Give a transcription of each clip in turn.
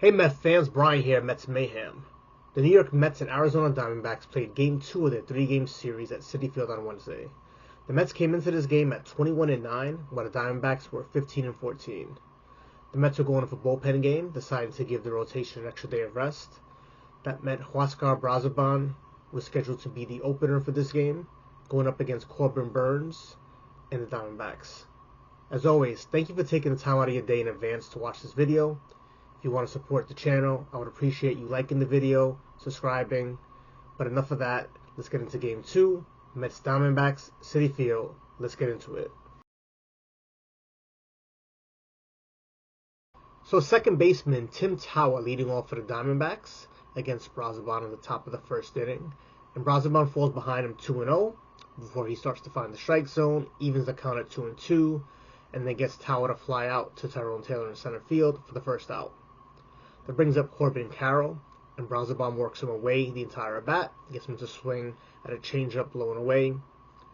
Hey Mets fans, Brian here, Mets Mayhem. The New York Mets and Arizona Diamondbacks played Game 2 of their 3-game series at Citi Field on Wednesday. The Mets came into this game at 21-9, while the Diamondbacks were 15-14. The Mets were going for a bullpen game, deciding to give the rotation an extra day of rest. That meant Huascar Brazoban was scheduled to be the opener for this game, going up against Corbin Burnes and the Diamondbacks. As always, thank you for taking the time out of your day in advance to watch this video. If you want to support the channel, I would appreciate you liking the video, subscribing. But enough of that. Let's get into Game 2. Mets Diamondbacks, Citi Field. Let's get into it. So second baseman Tim Tower leading off for the Diamondbacks against Brazoban in the top of the first inning. And Brazoban falls behind him 2-0 before he starts to find the strike zone, evens the count at 2-2, and then gets Tower to fly out to Tyrone Taylor in center field for the first out. That brings up Corbin Carroll, and Brazoban works him away the entire at bat, gets him to swing at a changeup low and away,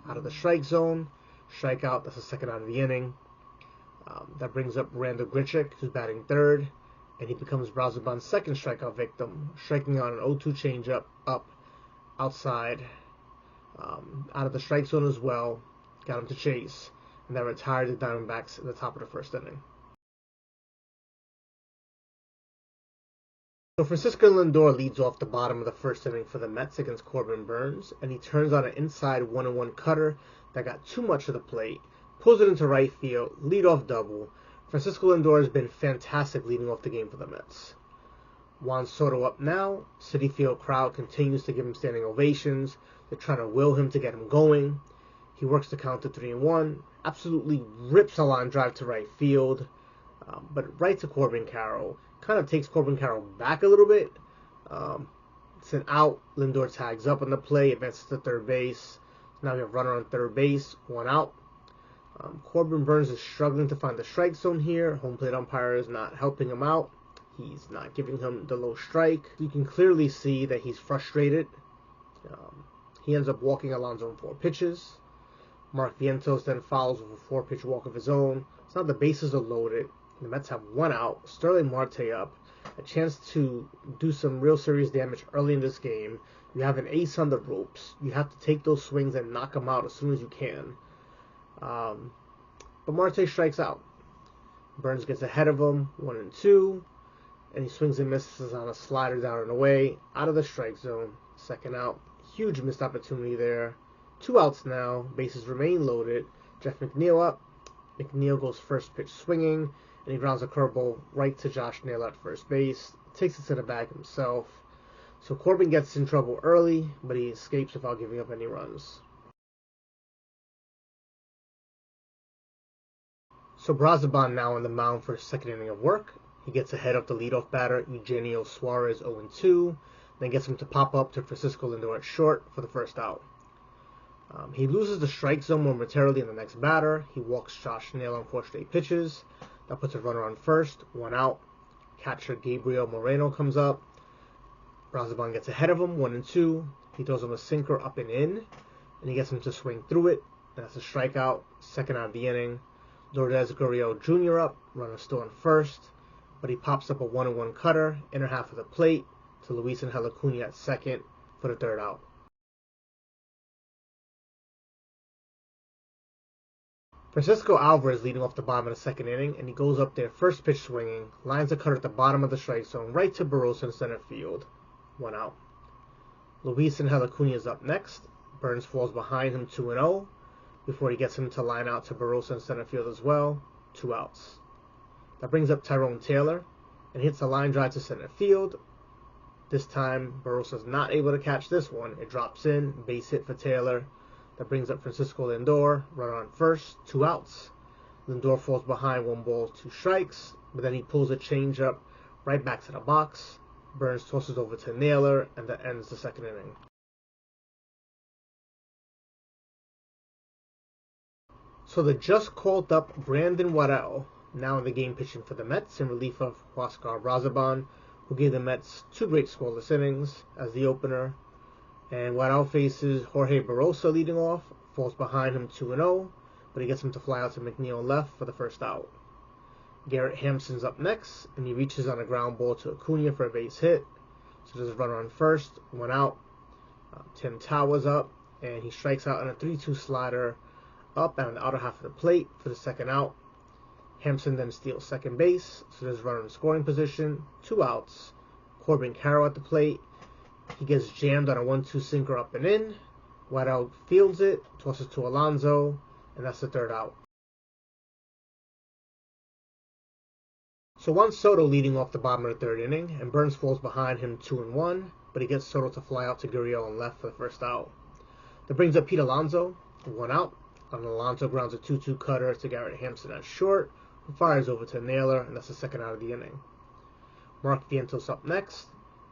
out of the strike zone, strikeout, that's the second out of the inning. That brings up Randal Grichuk, who's batting third, and he becomes Brazoban's second strikeout victim, striking out an 0-2 changeup up outside, out of the strike zone as well, got him to chase, and that retired the Diamondbacks in the top of the first inning. So Francisco Lindor leads off the bottom of the first inning for the Mets against Corbin Burnes, and he turns on an inside 1-1 cutter that got too much of the plate, pulls it into right field, leadoff double. Francisco Lindor has been fantastic leading off the game for the Mets. Juan Soto up now. Citi Field crowd continues to give him standing ovations. They're trying to will him to get him going. He works the count to 3-1, absolutely rips a line drive to right field, but right to Corbin Carroll. Kind of takes Corbin Carroll back a little bit. It's an out. Lindor tags up on the play, advances to third base. Now we have runner on third base, one out. Corbin Burnes is struggling to find the strike zone here. Home plate umpire is not helping him out. He's not giving him the low strike. You can clearly see that he's frustrated. He ends up walking Alonso on 4 pitches. Mark Vientos then follows with a 4-pitch walk of his own. So now the bases are loaded. The Mets have one out, Sterling Marte up, a chance to do some real serious damage early in this game. You have an ace on the ropes. You have to take those swings and knock them out as soon as you can. But Marte strikes out. Burnes gets ahead of him, 1-2, and he swings and misses on a slider down and away, out of the strike zone, second out. Huge missed opportunity there. 2 outs now, bases remain loaded. Jeff McNeil up. McNeil goes first pitch swinging, and he grounds a curveball right to Josh Naylor at first base. Takes it to the bag himself. So Corbin gets in trouble early, but he escapes without giving up any runs. So Brazoban now on the mound for his second inning of work. He gets ahead of the leadoff batter, Eugenio Suarez, 0-2. Then gets him to pop up to Francisco Lindor at short for the first out. He loses the strike zone momentarily in the next batter. He walks Josh Naylor on 4 straight pitches. That puts a runner on first, 1 out. Catcher Gabriel Moreno comes up. Brazoban gets ahead of him, 1-2. He throws him a sinker up and in, and he gets him to swing through it. And that's a strikeout, second out of the inning. Lourdes Gurriel Jr. up, runner still on first, but he pops up a 1-1 cutter, inner half of the plate, to Luis Angel Acuna at second for the third out. Francisco Alvarez leading off the bottom of the second inning, and he goes up there first pitch swinging, lines a cutter at the bottom of the strike zone, right to Barroso in center field, 1 out. Luis Angel Acuna is up next. Burnes falls behind him 2-0 before he gets him to line out to Barroso in center field as well, 2 outs. That brings up Tyrone Taylor and hits a line drive to center field. This time Barroso is not able to catch this one. It drops in, base hit for Taylor. That brings up Francisco Lindor, runner on first, 2 outs. Lindor falls behind, 1 ball, 2 strikes, but then he pulls a changeup right back to the box. Burnes tosses over to Naylor, and that ends the second inning. So the just called up Brandon Waddell, now in the game pitching for the Mets in relief of Huascar Brazoban, who gave the Mets 2 great scoreless innings as the opener. And Waddell faces Jorge Barroso leading off, falls behind him 2-0, but he gets him to fly out to McNeil left for the first out. Garrett Hampson's up next, and he reaches on a ground ball to Acuna for a base hit. So there's a runner on first, one out. Tim Towers up, and he strikes out on a 3-2 slider up and on the outer half of the plate for the second out. Hampson then steals second base, so there's a runner in scoring position, 2 outs. Corbin Carroll at the plate. He gets jammed on a 1-2 sinker up and in. Whiteout fields it, tosses to Alonso, and that's the third out. So Juan Soto leading off the bottom of the third inning, and Burns falls behind him 2-1, but he gets Soto to fly out to Gurriel on left for the first out. That brings up Pete Alonso, 1 out. And Alonso grounds a 2-2 cutter to Garrett Hampson at short, who fires over to Naylor, and that's the second out of the inning. Mark Vientos up next,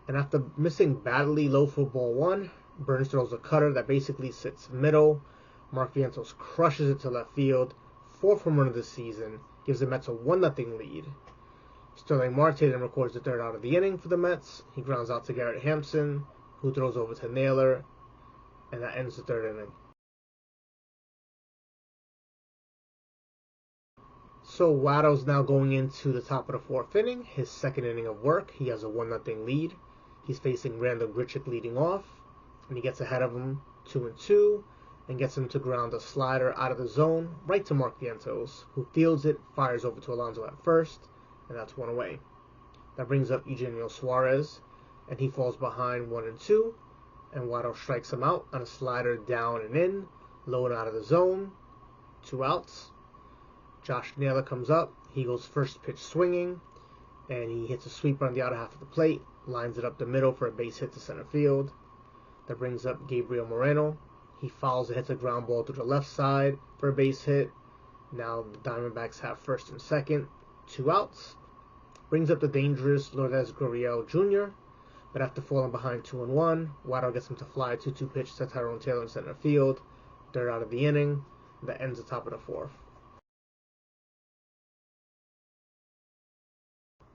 and after missing badly low for ball 1, Burns throws a cutter that basically sits middle. Mark Vientos crushes it to left field, 4th home run of the season, gives the Mets a 1-0 lead. Sterling Marte then records the third out of the inning for the Mets. He grounds out to Garrett Hampson, who throws over to Naylor, and that ends the third inning. So Waddle's now going into the top of the 4th inning, his second inning of work. He has a 1-0 lead. He's facing Randall Grichuk leading off, and he gets ahead of him 2-2, and gets him to ground a slider out of the zone right to Mark Vientos, who fields it, fires over to Alonso at first, and that's 1 away. That brings up Eugenio Suarez, and he falls behind 1-2, and Waddle strikes him out on a slider down and in, low and out of the zone, 2 outs. Josh Naylor comes up, he goes first pitch swinging, and he hits a sweeper on the outer half of the plate, lines it up the middle for a base hit to center field. That brings up Gabriel Moreno. He fouls and hits a ground ball through the left side for a base hit. Now the Diamondbacks have first and second, 2 outs. Brings up the dangerous Lourdes Gurriel Jr., but after falling behind 2-1, Waddle gets him to fly a 2-2 pitch to Tyrone Taylor in center field. Third out of the inning. That ends the top of the 4th.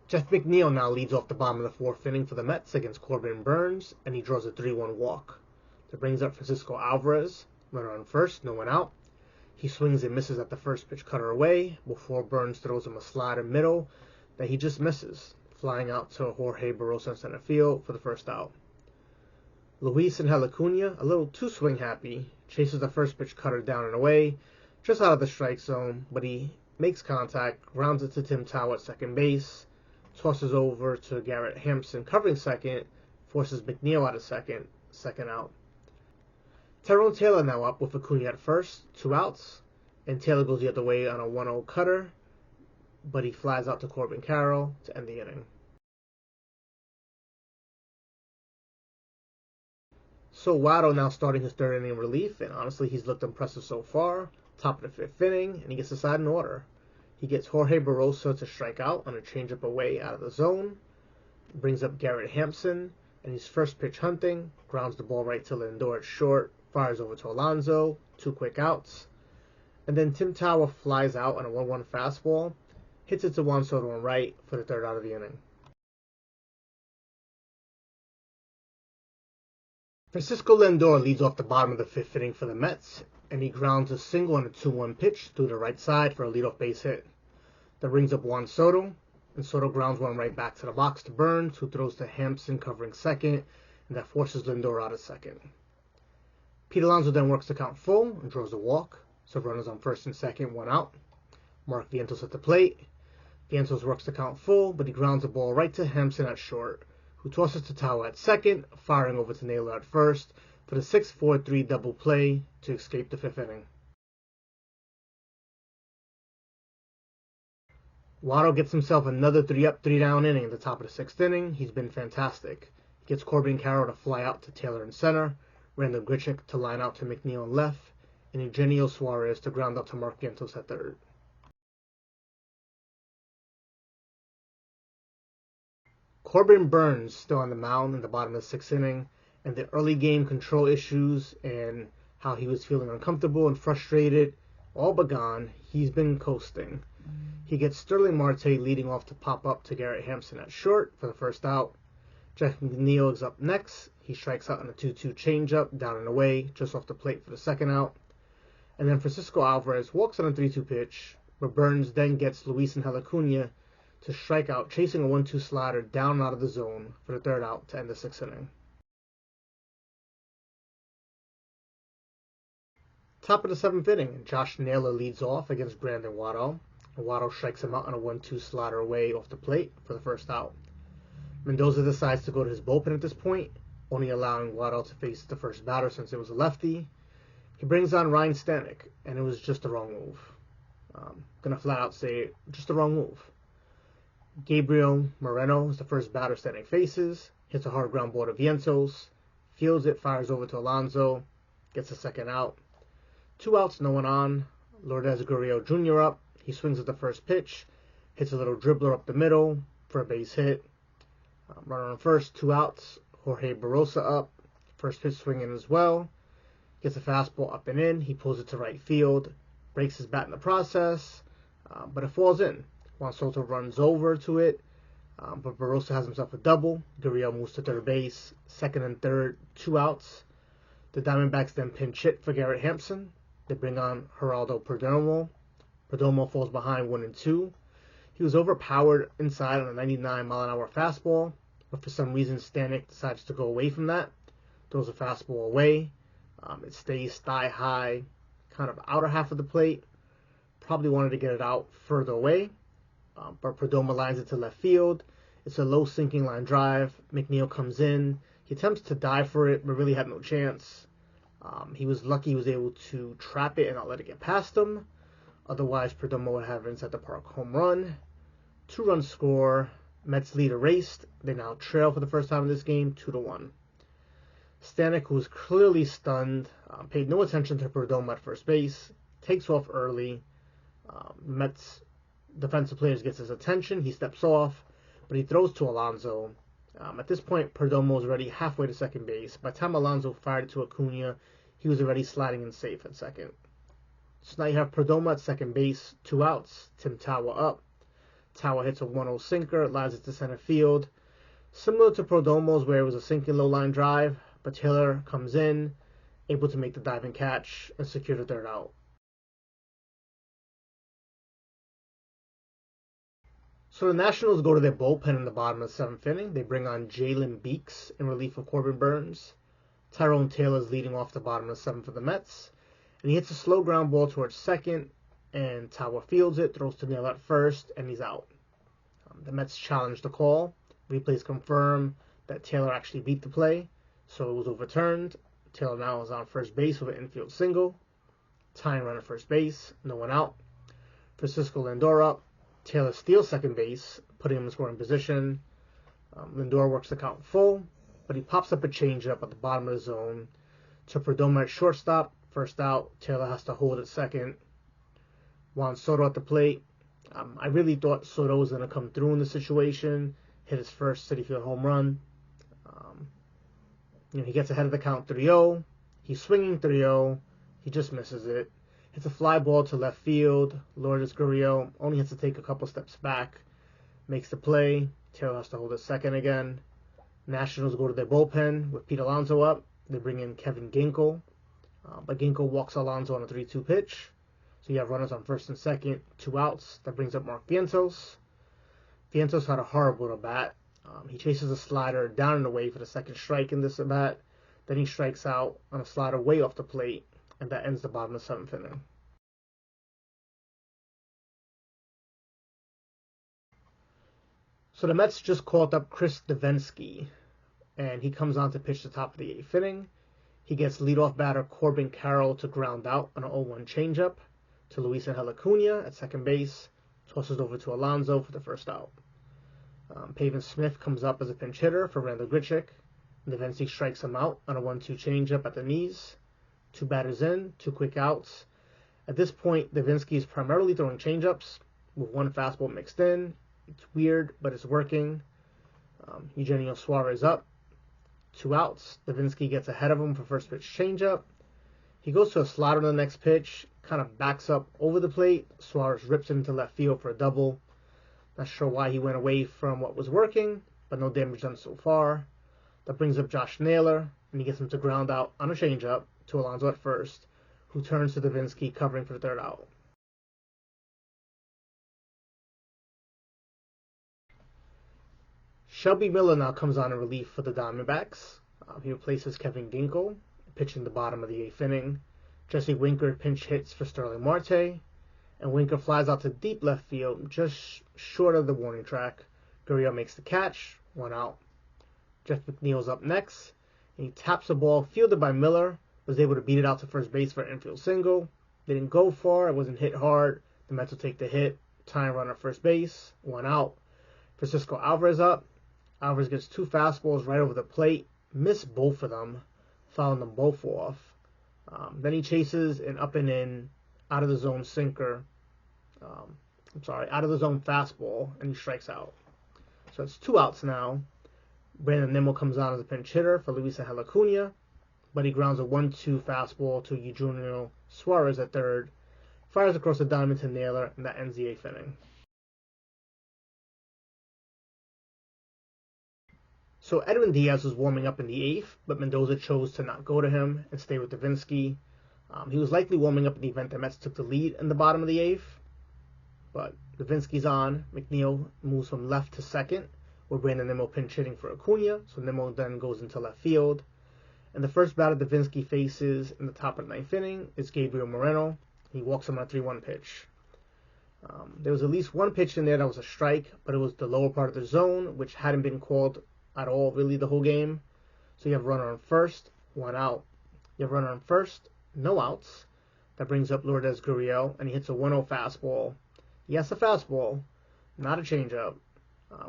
Jeff McNeil now leads off the bottom of the 4th inning for the Mets against Corbin Burns, and he draws a 3-1 walk. That brings up Francisco Alvarez, runner on first, no one out. He swings and misses at the first pitch cutter away before Burns throws him a slider middle that he just misses, flying out to Jorge Barroso in center field for the first out. Luis Angel Acuna, a little too swing happy, chases the first pitch cutter down and away, just out of the strike zone, but he makes contact, grounds it to Tim Towers at second base, tosses over to Garrett Hampson covering second, forces McNeil out of second out. Tyrone Taylor now up with Acuna at first, 2 outs, and Taylor goes the other way on a 1-0 cutter, but he flies out to Corbin Carroll to end the inning. So Waddle now starting his third inning relief, and honestly he's looked impressive so far. Top of the 5th inning, and he gets the side in order. He gets Jorge Barroso to strike out on a changeup away out of the zone, brings up Garrett Hampson, and he's first pitch hunting, grounds the ball right to Lindor at short, fires over to Alonso, 2 quick outs, and then Tim Towers flies out on a 1-1 fastball, hits it to Juan Soto on right for the third out of the inning. Francisco Lindor leads off the bottom of the 5th inning for the Mets, and he grounds a single on a 2-1 pitch through the right side for a leadoff base hit. That brings up Juan Soto, and Soto grounds one right back to the box to Burns, who throws to Hampson covering second, and that forces Lindor out of second. Pete Alonso then works the count full and draws a walk, so runners on first and second, 1 out. Mark Vientos at the plate. Vientos works the count full, but he grounds the ball right to Hampson at short, who tosses to Towers at second, firing over to Naylor at first for the 6-4-3 double play to escape the 5th inning. Waddle gets himself another 3-up, 3-down inning at the top of the 6th inning. He's been fantastic. He gets Corbin Carroll to fly out to Taylor in center, Randall Grichuk to line out to McNeil in left, and Eugenio Suarez to ground out to Mark Vientos at third. Corbin Burns still on the mound in the bottom of the 6th inning, and the early game control issues and how he was feeling uncomfortable and frustrated, all but gone. He's been coasting. He gets Sterling Marte leading off to pop up to Garrett Hampson at short for the first out. Jeff McNeil is up next. He strikes out on a 2-2 changeup down and away just off the plate for the second out. And then Francisco Alvarez walks on a 3-2 pitch, but Burns then gets Luis and Acuna to strike out, chasing a 1-2 slider down and out of the zone for the third out to end the sixth inning. Top of the seventh inning, Josh Naylor leads off against Brandon Waddell. Waddell strikes him out on a 1-2 slider away off the plate for the first out. Mendoza decides to go to his bullpen at this point, only allowing Waddell to face the first batter since it was a lefty. He brings on Ryan Stanek, and it was just the wrong move. Gonna flat out say just the wrong move. Gabriel Moreno is the first batter Stanek faces, hits a hard ground ball to Vientos, fields it, fires over to Alonso, gets a second out. 2 outs, no one on. Lourdes Gurriel Jr. up. He swings at the first pitch, hits a little dribbler up the middle for a base hit. Runner on first, 2 outs. Jorge Barosa up. First pitch swinging as well. Gets a fastball up and in. He pulls it to right field. Breaks his bat in the process, but it falls in. Juan Soto runs over to it, but Barosa has himself a double. Gurriel moves to third base. Second and third, 2 outs. The Diamondbacks then pinch hit for Garrett Hampson. They bring on Geraldo Perdomo. Perdomo falls behind 1-2. He was overpowered inside on a 99-mile-an-hour fastball, but for some reason Stanek decides to go away from that. Throws a fastball away. It stays thigh high, kind of outer half of the plate. Probably wanted to get it out further away, but Perdomo lines it to left field. It's a low sinking line drive. McNeil comes in. He attempts to dive for it, but really had no chance. He was lucky he was able to trap it and not let it get past him. Otherwise, Perdomo would have an inside the park home run. 2-run score. Mets lead erased. They now trail for the first time in this game, 2-1. Stanek, who was clearly stunned, paid no attention to Perdomo at first base, takes off early. Mets defensive players gets his attention. He steps off, but he throws to Alonso. At this point, Perdomo was already halfway to second base. By the time Alonso fired it to Acuna, he was already sliding in safe at second. So now you have Perdomo at second base, 2 outs. Tim Tawa up. Tawa hits a 1-0 sinker, lines it to center field. Similar to Perdomo's, where it was a sinking low line drive, but Taylor comes in, able to make the diving catch and secure the third out. So the Nationals go to their bullpen in the bottom of the seventh inning. They bring on Jalen Beeks in relief of Corbin Burns. Tyrone Taylor's leading off the bottom of the seventh for the Mets. And he hits a slow ground ball towards second, and Tawa fields it, throws to Nail at first, and he's out. The Mets challenge the call. Replays confirm that Taylor actually beat the play, so it was overturned. Taylor now is on first base with an infield single. Tying run at first base, no one out. Francisco Lindor up. Taylor steals second base, putting him in scoring position. Lindor works the count full, but he pops up a changeup at the bottom of the zone to Perdomo at shortstop. First out, Taylor has to hold at second. Juan Soto at the plate. I really thought Soto was going to come through in the situation, hit his first Citi Field home run. He gets ahead of the count 3-0. He's swinging 3-0. He just misses it. Hits a fly ball to left field. Lourdes Gurriel only has to take a couple steps back. Makes the play. Taylor has to hold at second again. Nationals go to their bullpen with Pete Alonso up. They bring in Kevin Ginkel. But Ginkel walks Alonso on a 3-2 pitch. So you have runners on first and second, 2 outs. That brings up Mark Vientos. Vientos had a horrible at bat. He chases a slider down and away for the second strike in this at bat. Then he strikes out on a slider way off the plate, and that ends the bottom of the seventh inning. So the Mets just called up Chris Devenski, and he comes on to pitch the top of the eighth inning. He gets leadoff batter Corbin Carroll to ground out on an 0-1 changeup to Luis Acuna at second base. Tosses over to Alonso for the first out. Pavin Smith comes up as a pinch hitter for Randall Grichuk. Devenski strikes him out on a 1-2 changeup at the knees. 2 batters in, 2 quick outs. At this point, Devenski is primarily throwing changeups with 1 fastball mixed in. It's weird, but it's working. Eugenio Suarez up. 2 outs. Devenski gets ahead of him for first pitch changeup. He goes to a slider on the next pitch, kind of backs up over the plate. Suarez rips it into left field for a double. Not sure why he went away from what was working, but no damage done so far. That brings up Josh Naylor, and he gets him to ground out on a changeup to Alonso at first, who turns to Devenski covering for the third out. Shelby Miller now comes on in relief for the Diamondbacks. He replaces Kevin Ginkel, pitching the bottom of the 8th inning. Jesse Winker pinch hits for Sterling Marte, and Winker flies out to deep left field, just short of the warning track. Gurriel makes the catch, 1 out. Jeff McNeil's up next, and he taps the ball fielded by Miller, was able to beat it out to first base for an infield single. Didn't go far, it wasn't hit hard. The Mets will take the hit, tying run at first base, 1 out. Francisco Alvarez up. Alvarez gets 2 fastballs right over the plate, missed both of them, fouling them both off. Then he chases an up and in, out of the zone sinker. Out of the zone fastball, and he strikes out. So it's 2 outs now. Brandon Nimmo comes on as a pinch hitter for Luis Angel Acuna, but he grounds a 1-2 fastball to Eugenio Suarez at third, fires across the diamond to Naylor, and that ends the 8th inning. So Edwin Diaz was warming up in the 8th, but Mendoza chose to not go to him and stay with Davinsky. He was likely warming up in the event the Mets took the lead in the bottom of the 8th, but Davinsky's on. McNeil moves from left to second, with Brandon Nimmo pinch hitting for Acuna, so Nimmo then goes into left field. And the first batter Davinsky faces in the top of the 9th inning is Gabriel Moreno. He walks him on a 3-1 pitch. There was at least one pitch in there that was a strike, but it was the lower part of the zone, which hadn't been called at all really the whole game. So you have a runner on first, 1 out. You have a runner on first, no outs. That brings up Lourdes Gurriel, and he hits a 1-0 fastball. Yes, a fastball, not a changeup,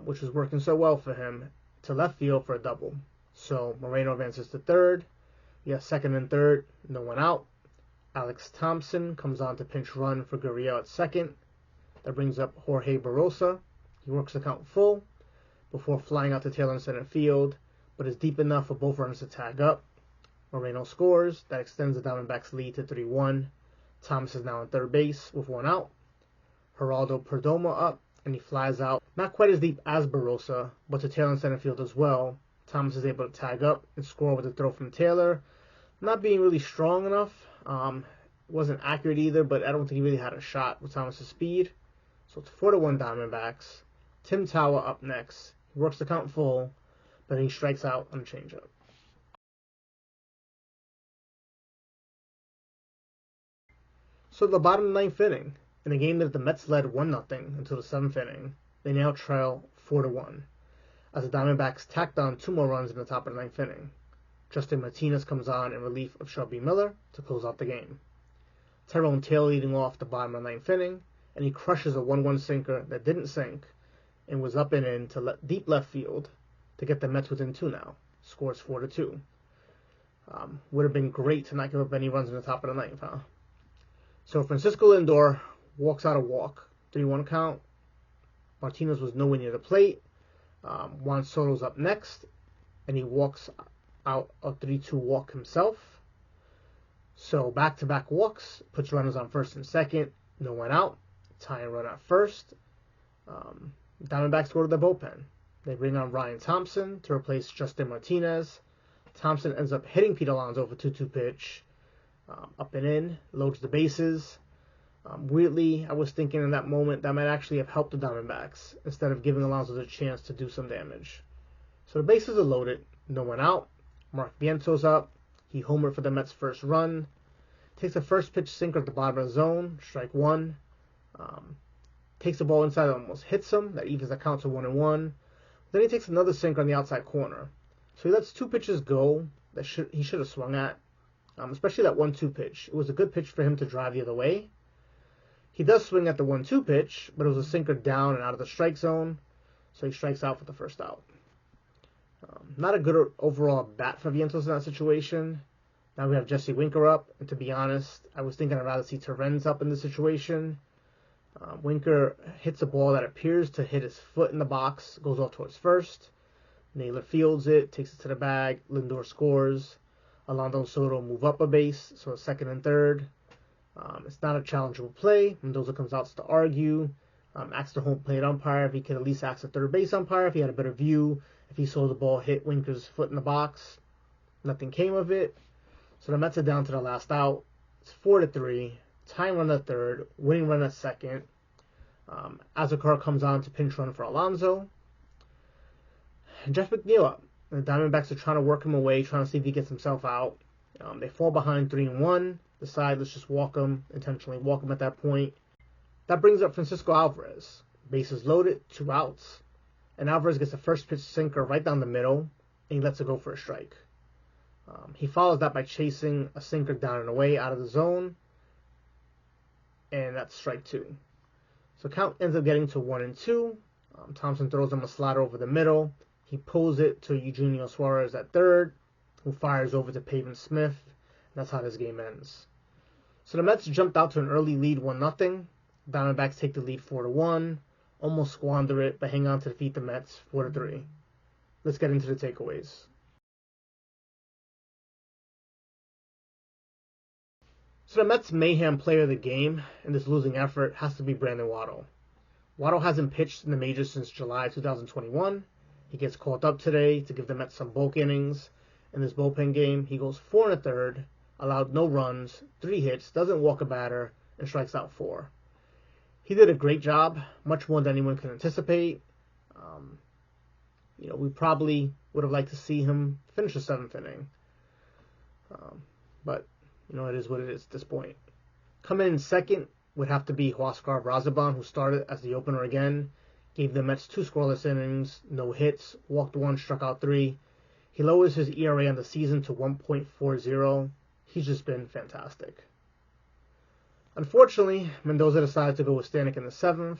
which was working so well for him, to left field for a double. So Moreno advances to third. You have second and third, no one out. Alex Thompson comes on to pinch run for Gurriel at second. That brings up Jorge Barrosa. He works the count full before flying out to Taylor in center field, but is deep enough for both runners to tag up. Moreno scores. That extends the Diamondbacks' lead to 3-1. Thomas is now on third base with 1 out. Geraldo Perdomo up, and he flies out. Not quite as deep as Barrosa, but to Taylor in center field as well. Thomas is able to tag up and score with a throw from Taylor. Not being really strong enough. Wasn't accurate either, but I don't think he really had a shot with Thomas' speed. So it's 4-1 Diamondbacks. Tim Tower up next. He works the count full, but he strikes out on a changeup. So the bottom of the 9th inning, in a game that the Mets led 1-0 until the 7th inning, they now trail 4-1, as the Diamondbacks tacked on 2 more runs in the top of the 9th inning. Justin Martinez comes on in relief of Shelby Miller to close out the game. Tyrone Taylor leading off the bottom of the 9th inning, and he crushes a 1-1 sinker that didn't sink and was up and in to deep left field to get the Mets within 2 now. Scores 4-2. Would have been great to not give up any runs in the top of the 9th, huh? So Francisco Lindor walks out a walk. 3-1 count. Martinez was nowhere near the plate. Juan Soto's up next, and he walks out a 3-2 walk himself. So back-to-back walks, puts runners on first and second, no one out, tying run at first. Diamondbacks go to the bullpen. They bring on Ryan Thompson to replace Justin Martinez. Thompson ends up hitting Pete Alonso with a 2-2 pitch. Up and in, loads the bases. Weirdly, I was thinking in that moment that might actually have helped the Diamondbacks instead of giving Alonso the chance to do some damage. So the bases are loaded, no one out. Mark Vientos up. He homered for the Mets' first run. Takes the first pitch sinker at the bottom of the zone, strike 1. Takes the ball inside, almost hits him. That evens the count to 1-1. Then he takes another sinker on the outside corner. So he lets 2 pitches go that he should have swung at. Especially that 1-2 pitch. It was a good pitch for him to drive the other way. He does swing at the 1-2 pitch, but it was a sinker down and out of the strike zone, so he strikes out for the first out. Not a good overall bat for Vientos in that situation. Now we have Jesse Winker up, and to be honest, I was thinking I'd rather see Terrence up in this situation. Winker hits a ball that appears to hit his foot in the box, goes off towards first. Naylor fields it, takes it to the bag, Lindor scores. Alonso and Soto move up a base, so second and third. It's not a challengeable play. Mendoza comes out to argue, asks the home plate umpire if he could at least ask the third base umpire if he had a better view, if he saw the ball hit Winker's foot in the box. Nothing came of it. So the Mets are down to the last out. It's 4-3. Tying run at third, winning run at second. Azakar comes on to pinch run for Alonso. Jeff McNeil up. The Diamondbacks are trying to work him away, trying to see if he gets himself out. They fall behind 3-1. Decide let's just walk him, intentionally walk him at that point. That brings up Francisco Alvarez. Bases loaded, 2 outs. And Alvarez gets a first pitch sinker right down the middle, and he lets it go for a strike. He follows that by chasing a sinker down and away out of the zone, and that's strike 2. So count ends up getting to 1-2. Thompson throws him a slider over the middle. He pulls it to Eugenio Suarez at third, who fires over to Pavin Smith. And that's how this game ends. So the Mets jumped out to an early lead, 1-0. Diamondbacks take the lead 4-1. Almost squander it, but hang on to defeat the Mets 4-3. Let's get into the takeaways. So the Mets' mayhem player of the game in this losing effort has to be Brandon Waddle. Waddle hasn't pitched in the majors since July 2021. He gets called up today to give the Mets some bulk innings. In this bullpen game, he goes 4 1/3, allowed no runs, 3 hits, doesn't walk a batter, and strikes out 4. He did a great job, much more than anyone could anticipate. We probably would have liked to see him finish the 7th inning. But it is what it is at this point. Coming in second would have to be Huascar Brazoban, who started as the opener again. Gave the Mets 2 scoreless innings, no hits, walked 1, struck out 3. He lowers his ERA on the season to 1.40. He's just been fantastic. Unfortunately, Mendoza decided to go with Stanek in the 7th.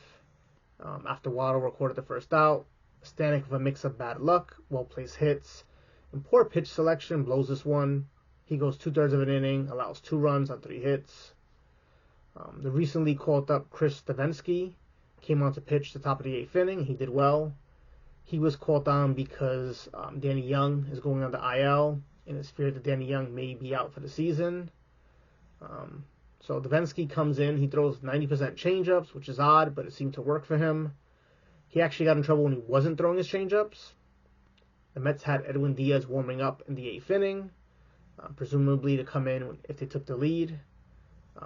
After Waddle recorded the first out, Stanek with a mix of bad luck, well-placed hits, and poor pitch selection blows this one. He goes 2/3 of an inning, allows 2 runs on 3 hits. The recently called up Chris Davinsky came on to pitch the top of the 8th inning. He did well. He was called on because Danny Young is going on the IL, and it's feared that Danny Young may be out for the season. So Davinsky comes in. He throws 90% changeups, which is odd, but it seemed to work for him. He actually got in trouble when he wasn't throwing his changeups. The Mets had Edwin Diaz warming up in the 8th inning, presumably to come in if they took the lead.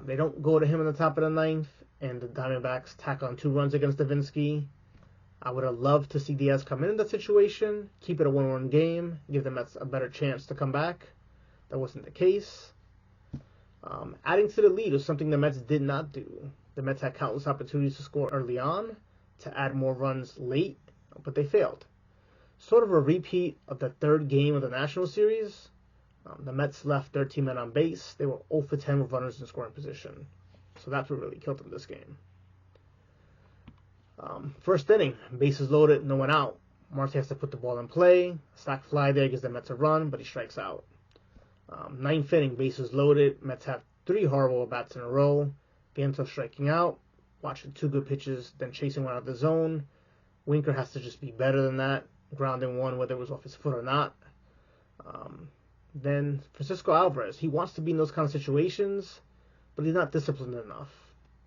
They don't go to him in the top of the 9th, and the Diamondbacks tack on 2 runs against Davinsky. I would have loved to see Diaz come in that situation, keep it a 1-1 game, give the Mets a better chance to come back. That wasn't the case. Adding to the lead was something the Mets did not do. The Mets had countless opportunities to score early on, to add more runs late, but they failed. Sort of a repeat of the 3rd game of the National Series. The Mets left 13 men on base. They were 0 for 10 with runners in scoring position. So that's what really killed them this game. First inning, bases loaded, no one out. Marte has to put the ball in play. Sac fly there gives the Mets a run, but he strikes out. 9th inning, bases loaded. Mets have 3 horrible bats in a row. Vientos striking out, watching 2 good pitches, then chasing one out of the zone. Winker has to just be better than that, grounding one whether it was off his foot or not. Then Francisco Alvarez, he wants to be in those kind of situations, but he's not disciplined enough.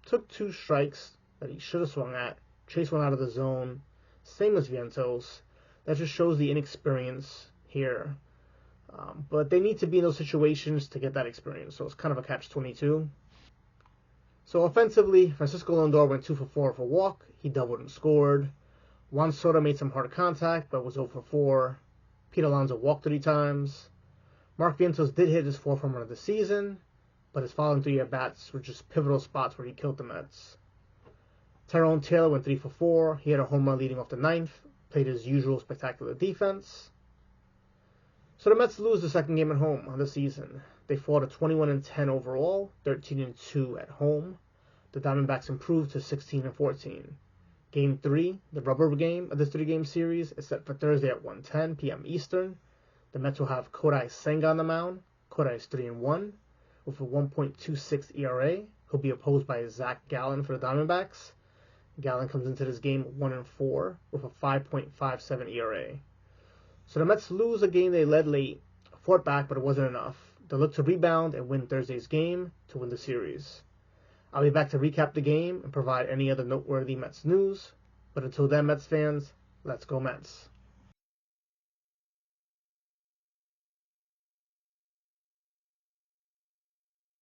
Took 2 strikes that he should have swung at, chased one out of the zone, same as Vientos. That just shows the inexperience here. But they need to be in those situations to get that experience, so it's kind of a catch-22. So offensively, Francisco Lindor went 2 for 4 for a walk. He doubled and scored. Juan Soto made some hard contact, but was 0 for 4. Pete Alonso walked 3 times. Mark Vientos did hit his 4th home run of the season, but his following 3 at-bats were just pivotal spots where he killed the Mets. Tyrone Taylor went 3 for 4. He had a home run leading off the 9th, played his usual spectacular defense. So the Mets lose the 2nd game at home of the season. They fall to 21-10 overall, 13-2 at home. The Diamondbacks improved to 16-14. Game 3, the rubber game of this 3-game series, is set for Thursday at 1:10 p.m. Eastern. The Mets will have Kodai Senga on the mound. Kodai is 3-1 with a 1.26 ERA. He'll be opposed by Zach Gallen for the Diamondbacks. Gallen comes into this game 1-4 with a 5.57 ERA. So the Mets lose a game they led late, fought back, but it wasn't enough. They'll look to rebound and win Thursday's game to win the series. I'll be back to recap the game and provide any other noteworthy Mets news. But until then, Mets fans, let's go Mets.